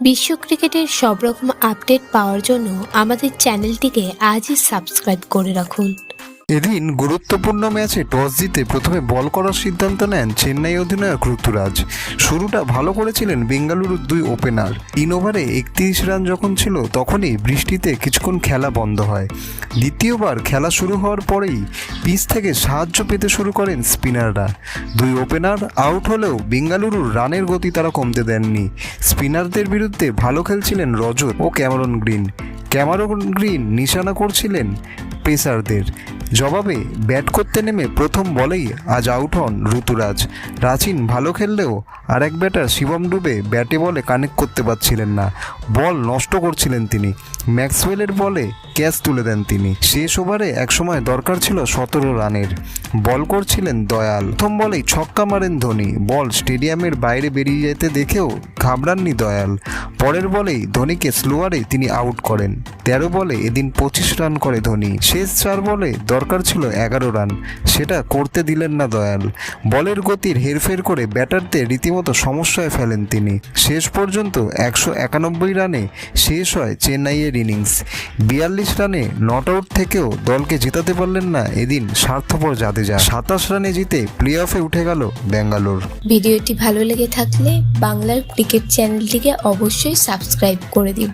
বিশ্ব ক্রিকেটের সব রকম আপডেট পাওয়ার জন্য আমাদের চ্যানেলটিকে আজই সাবস্ক্রাইব করে রাখুন। এদিন গুরুত্বপূর্ণ ম্যাচে টস জিতে প্রথমে বল করার সিদ্ধান্ত নেন চেন্নাই অধিনায়ক ঋতুরাজ। শুরুটা ভালো করেছিলেন বেঙ্গালুরুর দুই ওপেনার। 3 ওভারে 31 রান যখন ছিল তখনই বৃষ্টিতে কিছুক্ষণ খেলা বন্ধ হয়। দ্বিতীয়বার খেলা শুরু হওয়ার পরেই পিচ থেকে সাহায্য পেতে শুরু করেন স্পিনাররা। দুই ওপেনার আউট হলেও বেঙ্গালুরুর রানের গতি তারা কমতে দেননি। স্পিনারদের বিরুদ্ধে ভালো খেলছিলেন রজত ও ক্যামেরন গ্রিন নিশানা করছিলেন পেসারদের। জবাবে ব্যাট করতে নেমে প্রথম বলেই আজ আউট হন ঋতুরাজ। রাচিন ভালো খেললেও আরেক ব্যাটার শিবম ডুবে ব্যাটে বলে কানেক্ট করতে পারছিলেন না। বল নষ্ট করছিলেন তিনি। ম্যাক্সওয়েলের বলে ক্যাচ তুলে দেন তিনি। শেষ ওভারে একসময় দরকার ছিল 17 রানের। বল করছিলেন দয়াল। প্রথম বলেই ছক্কা মারেন ধোনি। বল স্টেডিয়ামের বাইরে বেরিয়ে যেতে দেখেও ঘাবড়াননি দয়াল। পরের বলেই ধোনিকে স্লোয়ারে তিনি আউট করেন। 13 বলে এদিন 25 রান করে ধোনি। শেষ 4 বলে দরকার ছিল 11 রান, সেটা করতে দিলেন না দয়াল। বলের গতির হেরফের করে ব্যাটারদের রীতিমতো সমস্যায় ফেলেন তিনি। শেষ পর্যন্ত 191 রানে শেষ হয় চেন্নাইয়ের ইনিংস। 42 রানে নট আউট থেকেও দলকে জেতাতে পারলেন না এদিন স্বার্থপর জাদেজা। 27 রানে জিতে প্লে অফে উঠে গেল ব্যাঙ্গালোর। ভিডিওটি ভালো লেগে থাকলে বাংলার ক্রিকেট চ্যানেলটিকে অবশ্যই সাবস্ক্রাইব করে দিন।